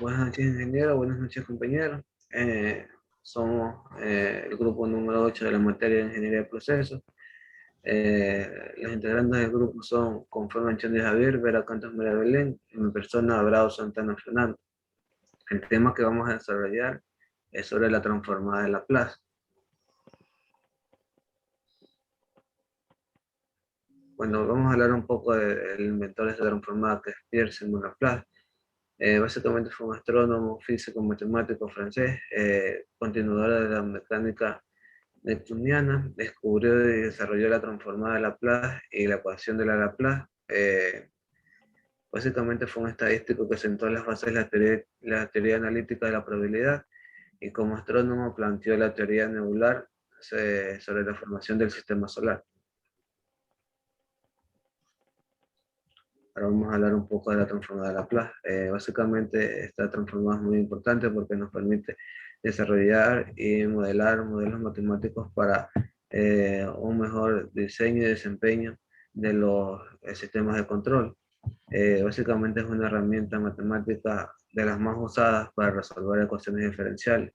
Buenas noches, ingeniero. Buenas noches, compañeros. Somos el grupo número 8 de la materia de Ingeniería de Procesos. Los integrantes del grupo son Conforme Anchón Javier, Vera Cantos María Belén y mi persona, Abrao Santana Fernando. El tema que vamos a desarrollar es sobre la transformada de Laplace. Bueno, vamos a hablar un poco del inventor de esta transformada, que es Pierre Simon Laplace. Básicamente fue un astrónomo, físico, matemático francés, continuador de la mecánica newtoniana. Descubrió y desarrolló la transformada de Laplace y la ecuación de la Laplace. Básicamente fue un estadístico que sentó las bases de la teoría analítica de la probabilidad, y como astrónomo planteó la teoría nebular sobre la formación del sistema solar. Ahora vamos a hablar un poco de la transformada de Laplace. Básicamente esta transformada es muy importante porque nos permite desarrollar y modelar modelos matemáticos para un mejor diseño y desempeño de los sistemas de control. Básicamente es una herramienta matemática de las más usadas para resolver ecuaciones diferenciales.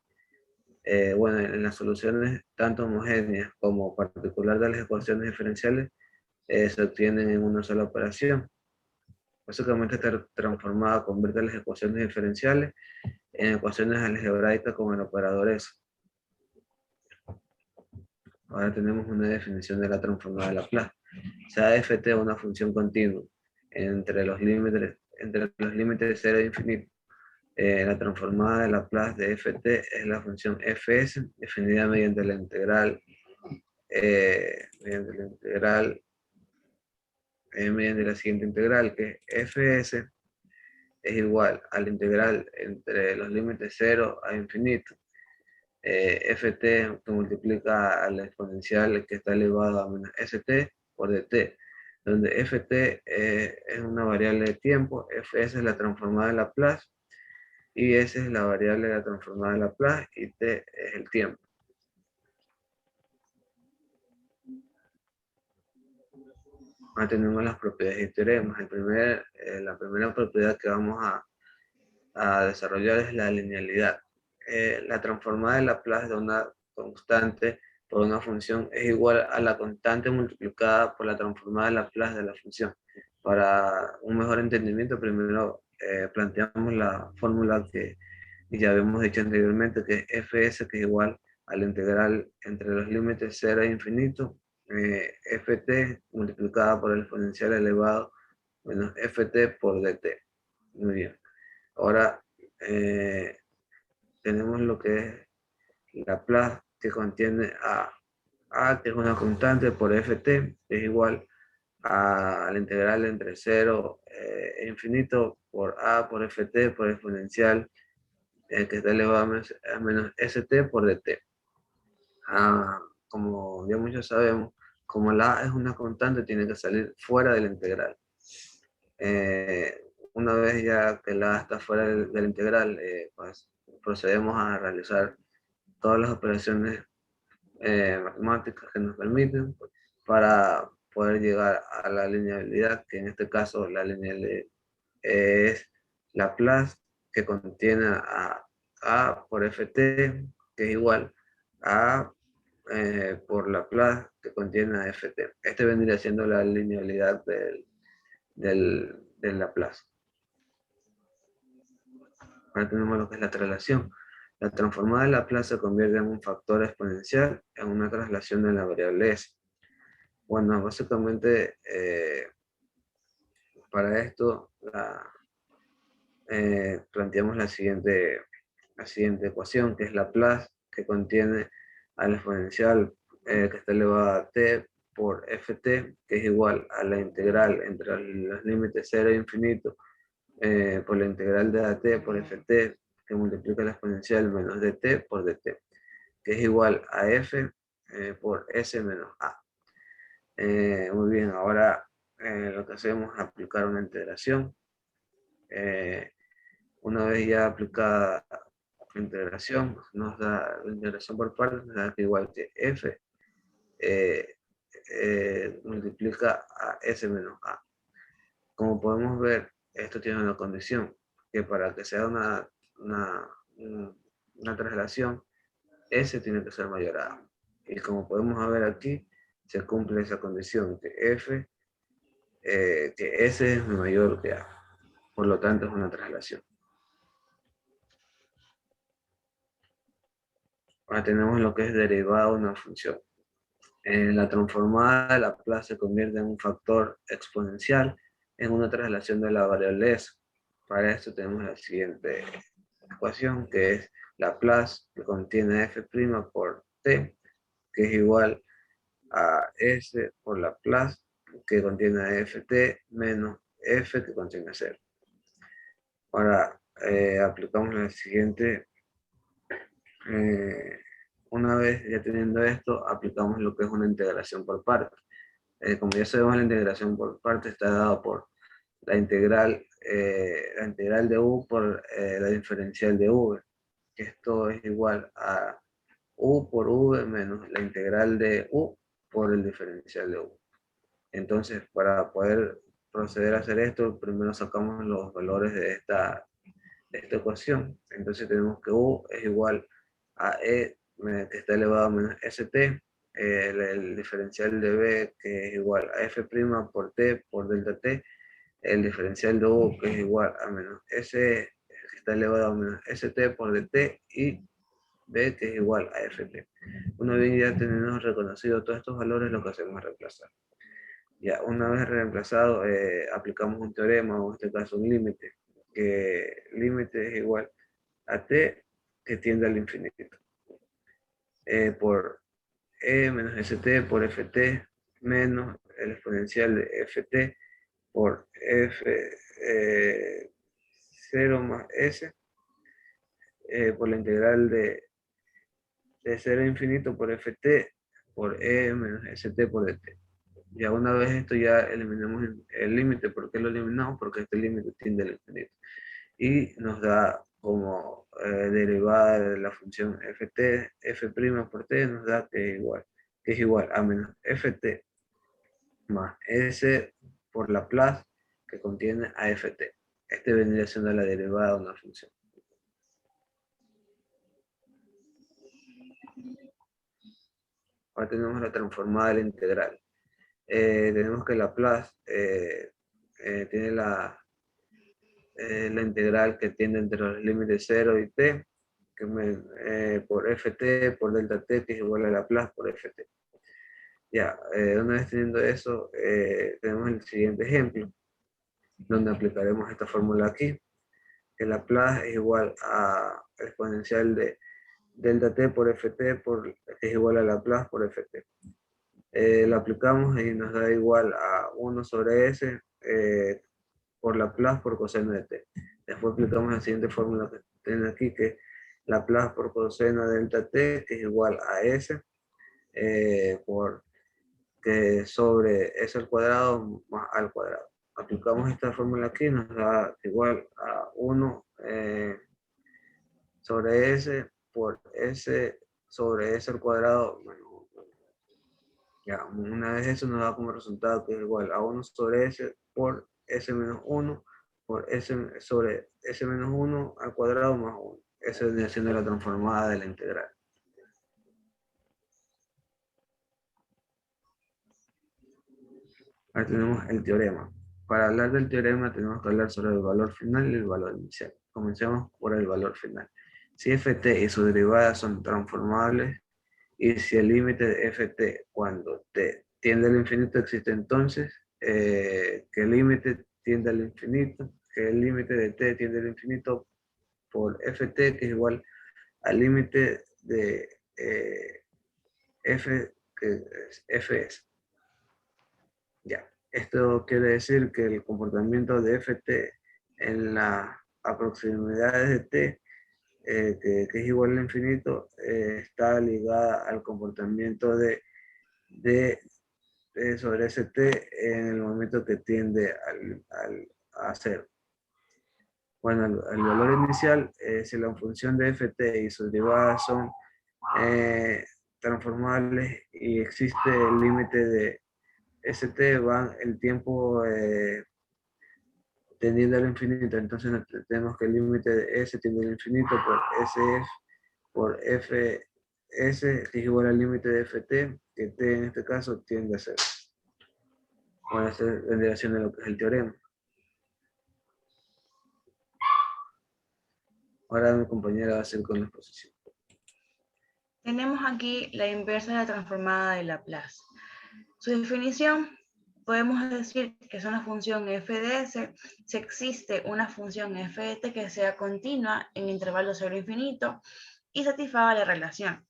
Bueno, en las soluciones tanto homogéneas como particular de las ecuaciones diferenciales se obtienen en una sola operación. Básicamente está transformada, convierte las ecuaciones diferenciales en ecuaciones algebraicas con el operador S. Ahora tenemos una definición de la transformada de Laplace. Sea ft una función continua entre los límites de 0 e infinito. La transformada de Laplace de ft es la función fs definida mediante la integral mediante la siguiente integral, que fs es igual a la integral entre los límites 0 a infinito. Ft que multiplica a la exponencial que está elevado a menos st por dt, donde ft es una variable de tiempo, fs es la transformada de Laplace, y s es la variable de la transformada de Laplace, y t es el tiempo. Ahora tenemos las propiedades y teoremas. La primera propiedad que vamos a desarrollar es la linealidad. La transformada de Laplace de una constante por una función es igual a la constante multiplicada por la transformada de Laplace de la función. Para un mejor entendimiento, primero planteamos la fórmula que ya habíamos dicho anteriormente, que es fs, que es igual a la integral entre los límites 0 e infinito, ft multiplicada por el exponencial elevado menos ft por dt. Muy bien. Ahora tenemos lo que es Laplace, que contiene a, que es una constante, por ft, que es igual a la integral entre 0 e infinito por a por ft por exponencial que está elevado a menos st por dt. Como ya muchos sabemos, como la a es una constante, tiene que salir fuera de la integral. Una vez ya que la a está fuera de la integral, pues procedemos a realizar todas las operaciones matemáticas que nos permiten para poder llegar a la linealidad, que en este caso la linealidad es Laplace, que contiene a por ft, que es igual a por Laplace, que contiene a ft. Este vendría siendo la linealidad del Laplace. Ahora tenemos lo que es la traslación. La transformada de Laplace se convierte en un factor exponencial en una traslación de la variable s. Bueno, básicamente para esto planteamos la siguiente ecuación, que es Laplace, que contiene al exponencial que está elevado a t por ft, que es igual a la integral entre los límites 0 e infinito por la integral de at por ft, que multiplica la exponencial menos dt por dt, que es igual a f por s menos a. Muy bien, ahora lo que hacemos es aplicar una integración. Una vez ya aplicada la integración, nos da la integración por partes, nos da que igual que f multiplica a s menos a. Como podemos ver, esto tiene una condición, que para que sea una una traslación, S tiene que ser mayor a A. Y como podemos ver aquí, se cumple esa condición, que que S es mayor que A. Por lo tanto, es una traslación. Ahora tenemos lo que es derivada de una función. En la transformada de Laplace se convierte en un factor exponencial en una traslación de la variable S. Para esto tenemos la siguiente ecuación, que es Laplace, que contiene f' por t, que es igual a s por Laplace, que contiene ft, menos f, que contiene 0. Ahora aplicamos la siguiente. Una vez ya teniendo esto, aplicamos lo que es una integración por partes. Como ya sabemos, la integración por partes está dada por la integral de u por la diferencial de v, que esto es igual a u por v menos la integral de u por el diferencial de u. Entonces, para poder proceder a hacer esto, primero sacamos los valores de esta ecuación. Entonces tenemos que u es igual a e que está elevado a menos st, el diferencial de b que es igual a f' por t por delta t, el diferencial de u que es igual a menos s que está elevado a menos st por dt, y b que es igual a ft. Una vez ya tenemos reconocido todos estos valores, lo que hacemos es reemplazar. Ya, una vez reemplazado, aplicamos un teorema, o en este caso un límite, que límite es igual a t que tiende al infinito, por e menos st por ft menos el exponencial de ft por f 0 más s, por la integral de 0 a infinito por ft por e menos st por dt. Ya una vez esto ya eliminamos el límite. ¿Por qué lo eliminamos? Porque este límite tiende al infinito. Y nos da como derivada de la función ft, f' por t, nos da que es igual a menos ft más s por Laplace, que contiene a ft. Este vendría siendo la derivada de una función. Ahora tenemos la transformada de la integral. Tenemos que Laplace tiene la integral que tiende entre los límites 0 y t, que por ft por delta t, que es igual a Laplace por ft. Ya, una vez teniendo eso, tenemos el siguiente ejemplo, donde aplicaremos esta fórmula aquí, que Laplace es igual a exponencial de delta t por ft, que es igual a Laplace por ft. Lo aplicamos y nos da igual a 1 sobre s por Laplace por coseno de t. Después aplicamos la siguiente fórmula que tienen aquí, que es Laplace por coseno de delta t, que es igual a s por que sobre s al cuadrado más al cuadrado. Aplicamos esta fórmula aquí, nos da igual a 1 sobre s por s sobre s al cuadrado menos 1. Ya, una vez eso nos da como resultado que es igual a 1 sobre s por s menos 1 por s sobre s menos 1 al cuadrado más 1. Esa viene siendo la transformada de la integral. Ahora tenemos el teorema. Para hablar del teorema tenemos que hablar sobre el valor final y el valor inicial. Comencemos por el valor final. Si ft y su derivada son transformables, y si el límite de ft cuando t tiende al infinito existe, entonces que el límite tiende al infinito, que el límite de t tiende al infinito por ft, que es igual al límite de f, que es fs. Ya, esto quiere decir que el comportamiento de ft en las aproximidades de t, que es igual al infinito, está ligada al comportamiento de sobre st en el momento que tiende a cero. Bueno, el valor inicial, si la función de ft y sus derivadas son transformables y existe el límite de st, van el tiempo tendiendo al infinito. Entonces tenemos que el límite de S tiende al infinito por Fs es igual al límite de Ft, que T en este caso tiende a 0. Bueno, esta es la derivación de lo que es el teorema. Ahora mi compañera va a hacer con la exposición. Tenemos aquí la inversa de la transformada de Laplace. Su definición, podemos decir que es una función f de s si existe una función f de t que sea continua en intervalo 0 infinito y satisfaga la relación.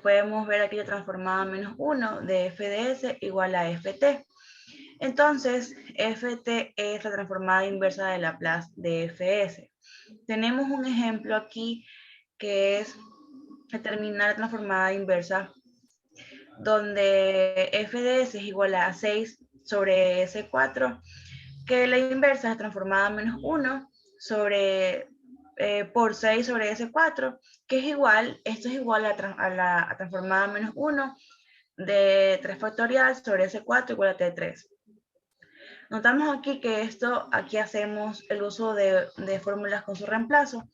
Podemos ver aquí la transformada menos 1 de f de s igual a ft. Entonces, ft es la transformada inversa de Laplace de fs. Tenemos un ejemplo aquí que es determinar la transformada inversa donde f de s es igual a 6 sobre S4, que la inversa es transformada menos 1 sobre, por 6 sobre S4, que es igual, esto es igual a la transformada menos 1 de 3 factorial sobre S4 igual a T3. Notamos aquí que aquí hacemos el uso de fórmulas con su reemplazo.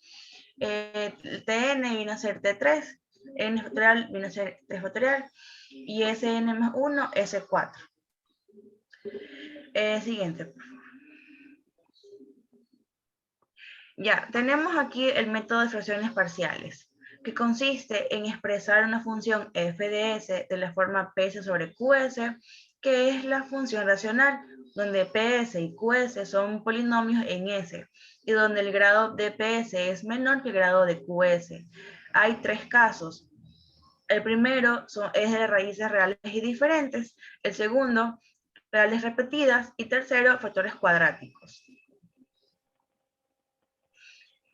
Tn viene a ser T3, n factorial viene a ser 3 factorial, y Sn más 1, S4. Siguiente, por favor. Ya, tenemos aquí el método de fracciones parciales, que consiste en expresar una función f de s de la forma ps sobre qs, que es la función racional, donde ps y qs son polinomios en s, y donde el grado de ps es menor que el grado de qs. Hay tres casos. El primero es de raíces reales y diferentes, el segundo, reales repetidas, y tercero, factores cuadráticos.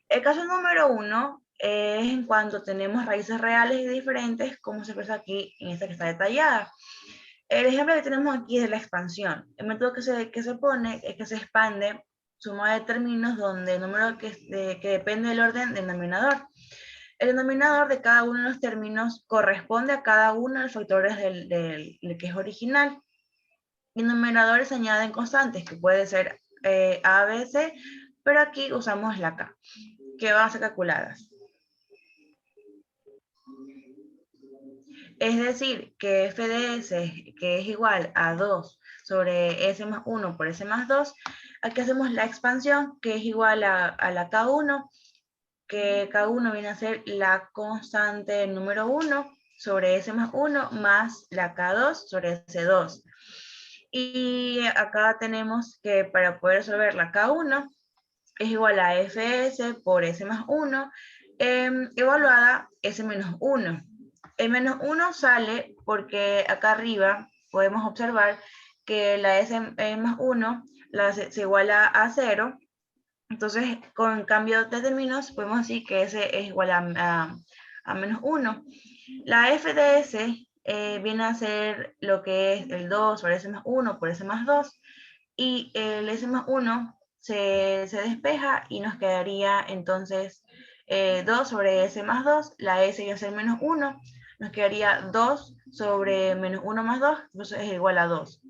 El caso número 1 es en cuanto tenemos raíces reales y diferentes, como se expresa aquí en esta que está detallada. El ejemplo que tenemos aquí es de la expansión. El método que se pone es que se expande suma de términos donde el número que depende del orden del denominador. El denominador de cada uno de los términos corresponde a cada uno de los factores del que es original. Y numeradores se añaden constantes, que puede ser A, B, C, pero aquí usamos la K, que van a ser calculadas. Es decir, que f de s, que es igual a 2 sobre s más 1 por s más 2, aquí hacemos la expansión, que es igual a la K1, que K1 viene a ser la constante número 1 sobre S más 1 más la K2 sobre S2. Y acá tenemos que para poder resolver la K1 es igual a Fs por S más 1 evaluada S menos 1. El menos 1 sale porque acá arriba podemos observar que la S más 1 se iguala a 0. Entonces, con cambio de términos, podemos decir que S es igual a menos 1. La f de S viene a ser lo que es el 2 sobre S más 1 por S más 2. Y el S más 1 se despeja y nos quedaría entonces 2 sobre S más 2. La S iba a ser menos 1. Nos quedaría 2 sobre menos 1 más 2. Entonces es igual a 2.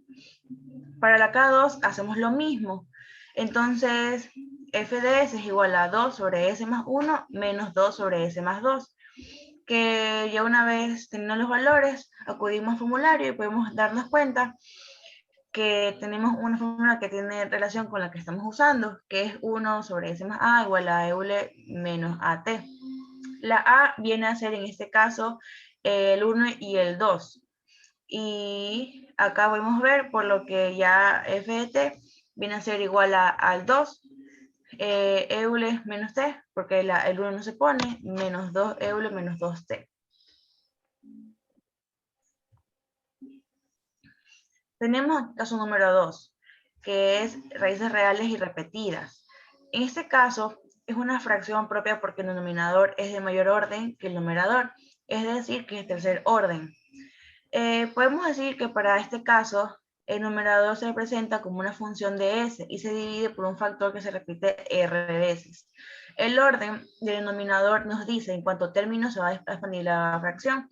Para la K2 hacemos lo mismo. Entonces, f de s es igual a 2 sobre s más 1 menos 2 sobre s más 2. Que ya una vez teniendo los valores, acudimos al formulario y podemos darnos cuenta que tenemos una fórmula que tiene relación con la que estamos usando, que es 1 sobre s más a igual a eule menos at. La a viene a ser en este caso el 1 y el 2. Y acá podemos ver por lo que ya f de t viene a ser igual al 2 eule menos t, porque el 1 no se pone, menos 2 eule menos 2t. Tenemos el caso número 2, que es raíces reales y repetidas. En este caso, es una fracción propia porque el denominador es de mayor orden que el numerador, es decir, que es tercer orden. Podemos decir que para este caso, el numerador se representa como una función de s y se divide por un factor que se repite r veces. El orden del denominador nos dice en cuántos términos se va a expandir la fracción.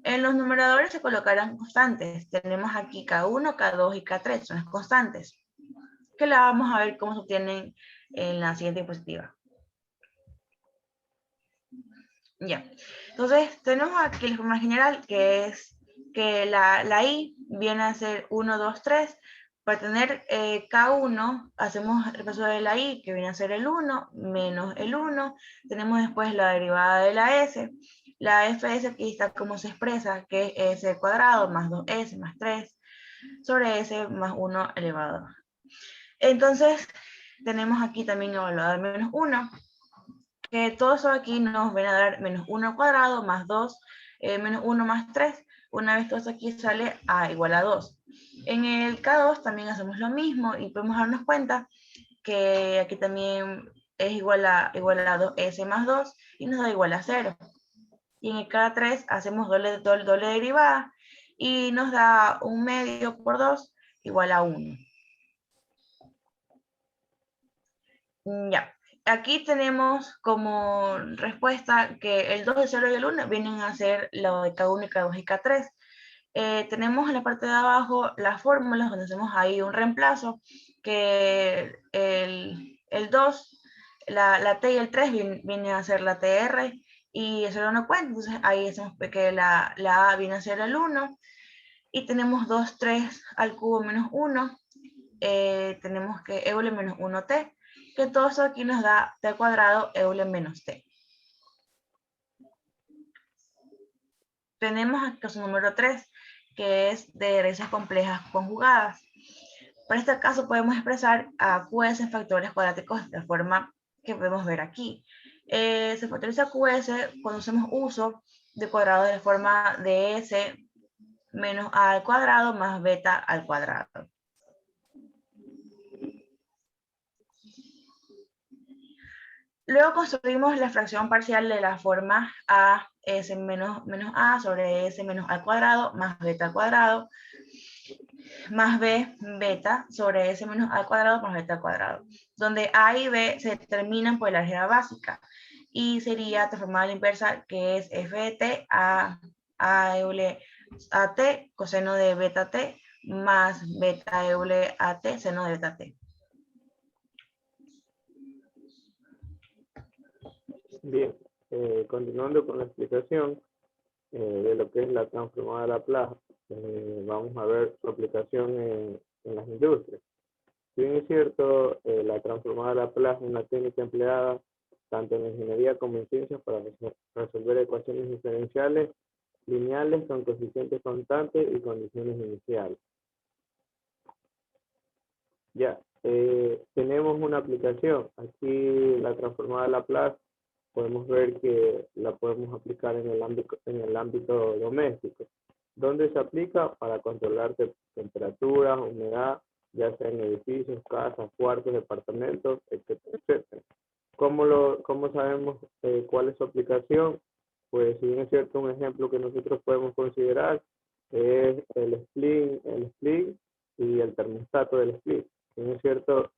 En los numeradores se colocarán constantes. Tenemos aquí K1, K2 y K3, son las constantes. que la vamos a ver cómo se obtienen en la siguiente diapositiva. Ya, entonces tenemos aquí la fórmula general, que es que la I viene a ser 1, 2, 3. Para tener K1, hacemos el repaso de la I, que viene a ser el 1, menos el 1. Tenemos después la derivada de la S. La fs aquí está como se expresa, que es S al cuadrado más 2S más 3 sobre S más 1 elevado. Entonces, tenemos aquí también evaluado al menos 1, que todo eso aquí nos viene a dar menos 1 al cuadrado más 2, menos 1 más 3. Una vez todo eso aquí sale a igual a 2. En el K2 también hacemos lo mismo y podemos darnos cuenta que aquí también es igual a 2S más 2 y nos da igual a 0. Y en el K3 hacemos doble derivada y nos da 1 medio por 2 igual a 1. Ya, aquí tenemos como respuesta que el 2, el 0 y el 1 vienen a ser lo de K1 y K2 y K3. Tenemos en la parte de abajo las fórmulas donde hacemos ahí un reemplazo, que el 2, la T y el 3 viene a ser la TR y eso no cuenta, entonces ahí hacemos que la A viene a ser el 1 y tenemos 2, 3 al cubo menos 1, tenemos que Euler menos 1T, que todo eso aquí nos da T al cuadrado Euler menos T. Tenemos el caso número 3, que es de raíces complejas conjugadas. Para este caso podemos expresar a QS en factores cuadráticos de la forma que podemos ver aquí. Se factoriza QS cuando hacemos uso de cuadrado de la forma de S menos A al cuadrado más beta al cuadrado. Luego construimos la fracción parcial de la forma A S menos A sobre S menos A al cuadrado más beta al cuadrado más B beta sobre S menos A al cuadrado más beta al cuadrado, donde A y B se determinan por la álgebra básica y sería transformada a la inversa, que es f de t a Euler a t coseno de beta t más beta Euler a t seno de beta t. Bien, continuando con la explicación de lo que es la transformada de Laplace, vamos a ver su aplicación en las industrias. Si bien es cierto, la transformada de Laplace es una técnica empleada tanto en la ingeniería como en ciencias para resolver ecuaciones diferenciales lineales con coeficientes constantes y condiciones iniciales. Ya, tenemos una aplicación. Aquí la transformada de Laplace podemos ver que la podemos aplicar en el ámbito doméstico. ¿Dónde se aplica? Para controlar temperaturas, humedad, ya sea en edificios, casas, cuartos, departamentos, etcétera, etcétera. ¿Cómo sabemos cuál es su aplicación? Pues si bien es cierto, un ejemplo que nosotros podemos considerar es el split y el termostato del split. Si bien es cierto,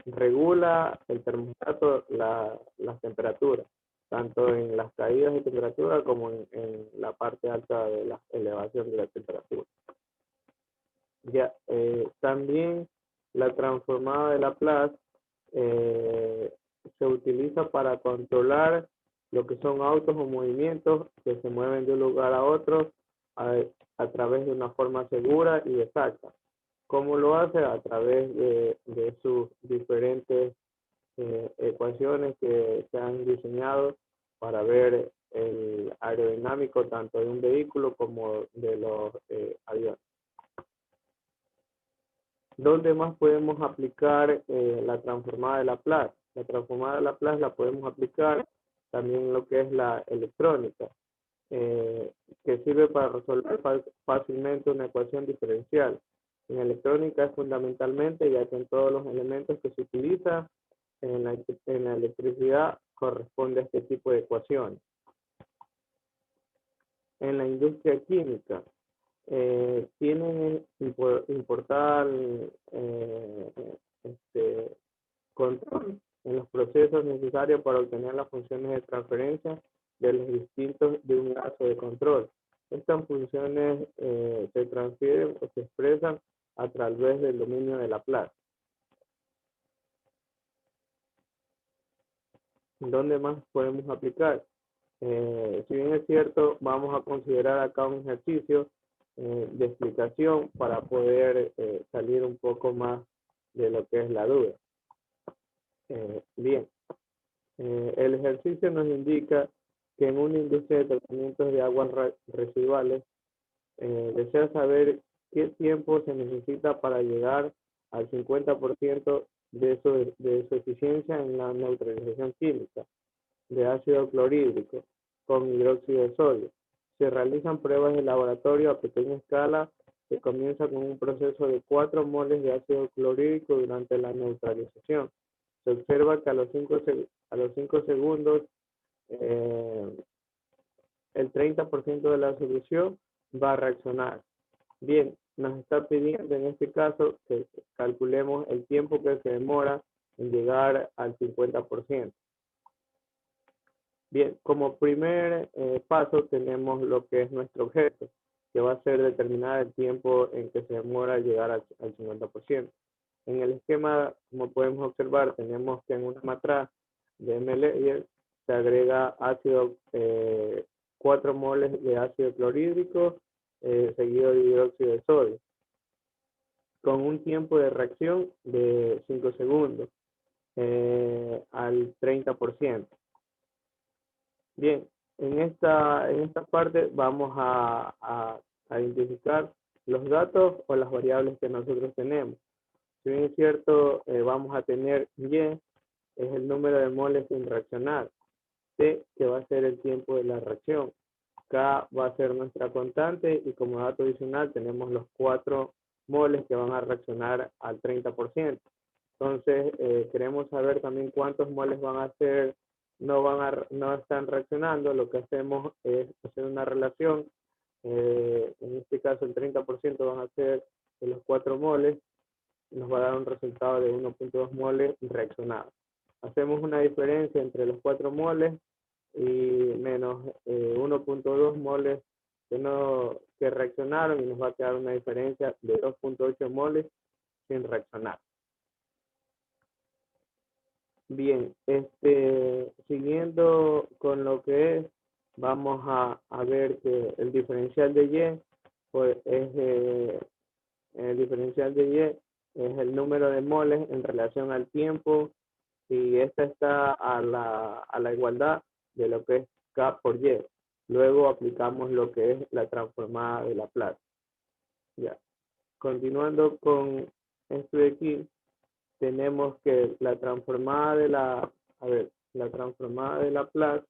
regula el termostato las temperaturas, tanto en las caídas de temperatura como en la parte alta de la elevación de la temperatura. Ya, también la transformada de Laplace se utiliza para controlar lo que son autos o movimientos que se mueven de un lugar a otro a través de una forma segura y exacta. ¿Cómo lo hace? A través de sus diferentes ecuaciones que se han diseñado para ver el aerodinámico tanto de un vehículo como de los aviones. ¿Dónde más podemos aplicar la transformada de Laplace? La transformada de Laplace la podemos aplicar también en lo que es la electrónica, que sirve para resolver fácilmente una ecuación diferencial. En electrónica es fundamentalmente, ya que en todos los elementos que se utilizan en la electricidad corresponde a este tipo de ecuaciones. En la industria química, tienen importar control en los procesos necesarios para obtener las funciones de transferencia de los distintos de un lazo de control. Estas funciones se transfieren o se expresan a través del dominio de Laplace. ¿Dónde más podemos aplicar? Si bien es cierto, vamos a considerar acá un ejercicio de explicación para poder salir un poco más de lo que es la duda. Bien, el ejercicio nos indica que en una industria de tratamientos de aguas residuales desea saber qué tiempo se necesita para llegar al 50% de su eficiencia en la neutralización química de ácido clorhídrico con hidróxido de sodio. Se realizan pruebas de laboratorio a pequeña escala que comienza con un proceso de 4 moles de ácido clorhídrico durante la neutralización. Se observa que a los 5 segundos el 30% de la solución va a reaccionar. Bien, nos está pidiendo en este caso que calculemos el tiempo que se demora en llegar al 50%. Bien, como primer paso tenemos lo que es nuestro objeto, que va a ser determinar el tiempo en que se demora llegar al 50%. En el esquema, como podemos observar, tenemos que en una matriz de M-Layer se agrega ácido, 4 moles de ácido clorhídrico seguido de hidróxido de sodio, con un tiempo de reacción de 5 segundos al 30%. Bien, en esta parte vamos a identificar los datos o las variables que nosotros tenemos. Si bien es cierto, vamos a tener Y, es el número de moles sin reaccionar. T, que va a ser el tiempo de la reacción. K va a ser nuestra constante y como dato adicional tenemos los 4 moles que van a reaccionar al 30%. Entonces, queremos saber también cuántos moles van a ser, no están reaccionando. Lo que hacemos es hacer una relación. En este caso, el 30% van a ser de los 4 moles. Nos va a dar un resultado de 1.2 moles reaccionados. Hacemos una diferencia entre los 4 moles y menos 1.2 moles que reaccionaron y nos va a quedar una diferencia de 2.8 moles sin reaccionar. Bien, siguiendo con lo que es, vamos a ver que el diferencial de Y, pues el diferencial de Y es el número de moles en relación al tiempo y esta está a la igualdad de lo que es K por Y. Luego aplicamos lo que es la transformada de Laplace. Ya. Continuando con esto de aquí, tenemos que la transformada de la Laplace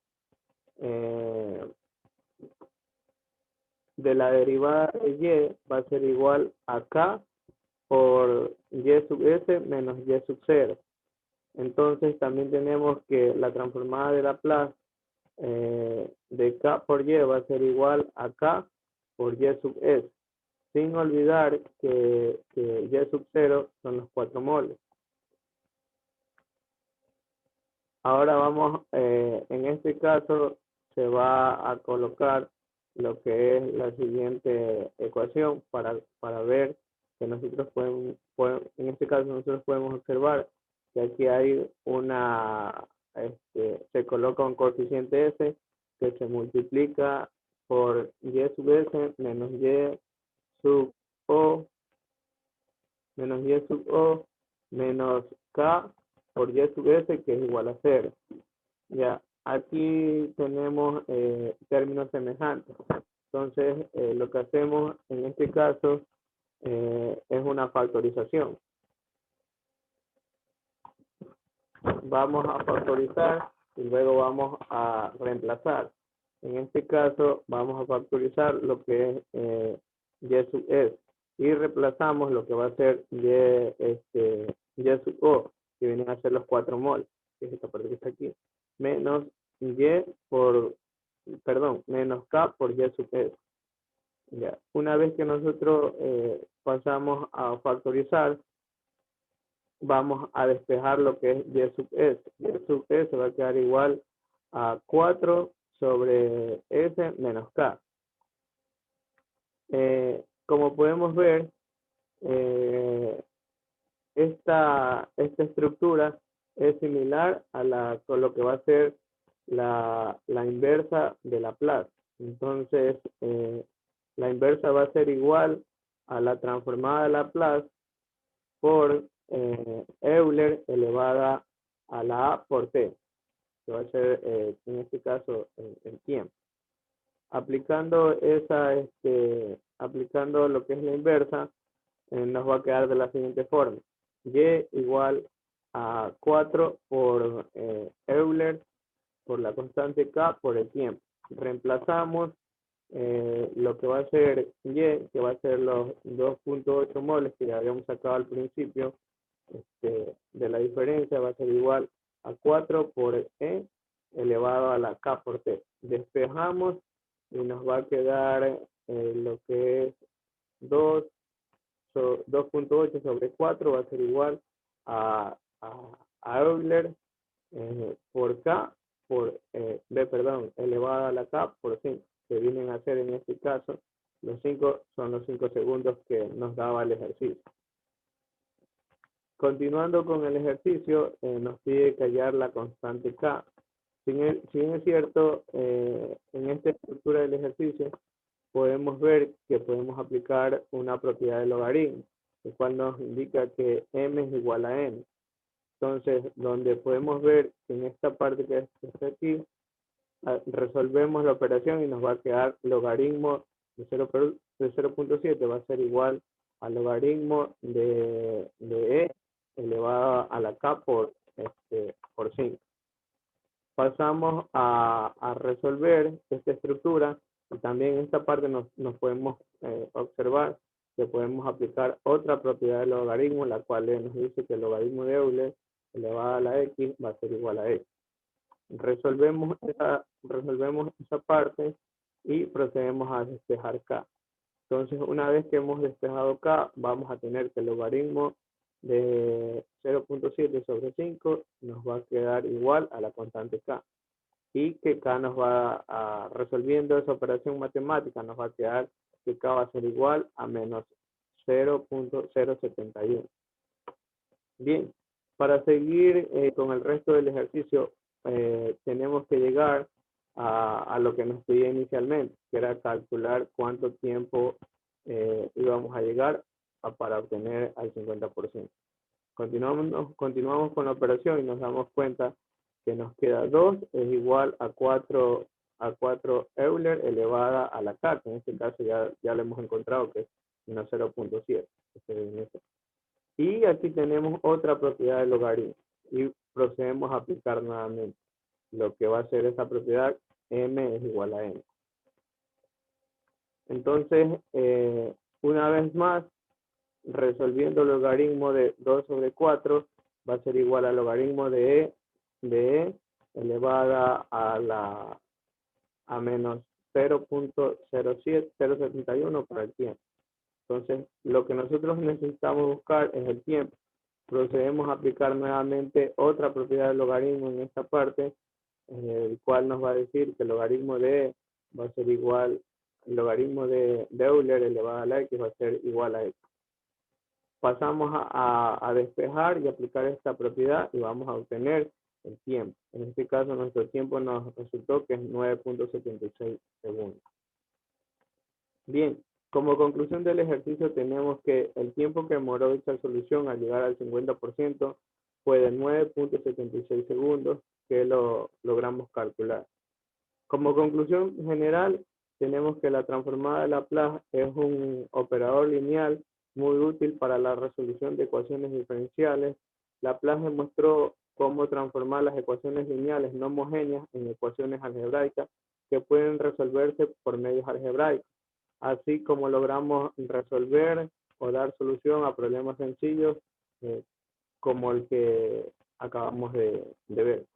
de la derivada de Y va a ser igual a K por Y sub S menos Y sub 0. Entonces también tenemos que la transformada de Laplace de K por Y va a ser igual a K por Y sub S, sin olvidar que Y sub 0 son los 4 moles. Ahora vamos, en este caso se va a colocar lo que es la siguiente ecuación para ver que nosotros en este caso nosotros podemos observar que aquí hay se coloca un coeficiente S que se multiplica por Y sub S menos Y sub O menos K por Y sub S, que es igual a 0. Ya, aquí tenemos términos semejantes. Entonces, lo que hacemos en este caso es una factorización. Vamos a factorizar y luego vamos a reemplazar. En este caso, vamos a factorizar lo que es Y sub S y reemplazamos lo que va a ser Y sub O, que vienen a ser los 4 moles, que es esta parte que está aquí, menos menos K por Y sub S. Ya. Una vez que nosotros pasamos a factorizar, vamos a despejar lo que es Y sub S. Y sub S va a quedar igual a 4 sobre S menos K. Como podemos ver, esta estructura es similar con lo que va a ser la inversa de Laplace. Entonces, la inversa va a ser igual a la transformada de Laplace por Euler elevada a la A por T, que va a ser, en este caso, el tiempo. Aplicando aplicando lo que es la inversa, nos va a quedar de la siguiente forma. Y igual a 4 por Euler por la constante K por el tiempo. Reemplazamos lo que va a ser Y, que va a ser los 2.8 moles que ya habíamos sacado al principio de la diferencia, va a ser igual a 4 por E elevado a la K por T. Despejamos y nos va a quedar lo que es 2.8 sobre 4 va a ser igual a Euler por K por elevada a la K por 5, que vienen a ser en este caso, los 5 son los 5 segundos que nos daba el ejercicio. Continuando con el ejercicio, nos pide hallar la constante K. Si bien es cierto, en esta estructura del ejercicio, podemos ver que podemos aplicar una propiedad de logaritmo, el cual nos indica que m es igual a n. Entonces, donde podemos ver que en esta parte que está aquí, resolvemos la operación y nos va a quedar logaritmo de 0.7 va a ser igual al logaritmo de e elevado a la k por 5. Pasamos a resolver esta estructura y también en esta parte nos podemos observar que podemos aplicar otra propiedad del logaritmo, la cual nos dice que el logaritmo de Euler elevado a la x va a ser igual a x. Resolvemos esa parte y procedemos a despejar k. Entonces, una vez que hemos despejado k, vamos a tener que el logaritmo de 0.7 sobre 5 nos va a quedar igual a la constante k. Y que k nos va a, resolviendo esa operación matemática, nos va a quedar que k va a ser igual a menos 0.071. Bien, para seguir con el resto del ejercicio, tenemos que llegar a lo que nos pedía inicialmente, que era calcular cuánto tiempo íbamos a llegar para obtener al 50%. Continuamos con la operación y nos damos cuenta que nos queda 2 es igual a 4 Euler elevada a la K, que en este caso ya lo hemos encontrado, que es menos 0.7. Y aquí tenemos otra propiedad del logaritmo y procedemos a aplicar nuevamente lo que va a ser esa propiedad, m es igual a n. Entonces, una vez más, resolviendo el logaritmo de 2 sobre 4 va a ser igual al logaritmo de e elevada a menos 0.071 para el tiempo. Entonces, lo que nosotros necesitamos buscar es el tiempo. Procedemos a aplicar nuevamente otra propiedad del logaritmo en esta parte, el cual nos va a decir que el logaritmo de e va a ser igual, el logaritmo de Euler elevado a la x va a ser igual a x. Pasamos a despejar y aplicar esta propiedad y vamos a obtener el tiempo. En este caso, nuestro tiempo nos resultó que es 9.76 segundos. Bien, como conclusión del ejercicio tenemos que el tiempo que demoró dicha solución al llegar al 50% fue de 9.76 segundos, que lo logramos calcular. Como conclusión general, tenemos que la transformada de Laplace es un operador lineal muy útil para la resolución de ecuaciones diferenciales. Laplace demostró cómo transformar las ecuaciones lineales no homogéneas en ecuaciones algebraicas que pueden resolverse por medios algebraicos, así como logramos resolver o dar solución a problemas sencillos como el que acabamos de ver.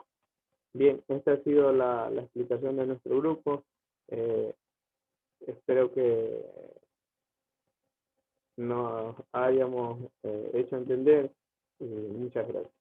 Bien, esta ha sido la explicación de nuestro grupo. Espero que nos hayamos hecho entender y muchas gracias.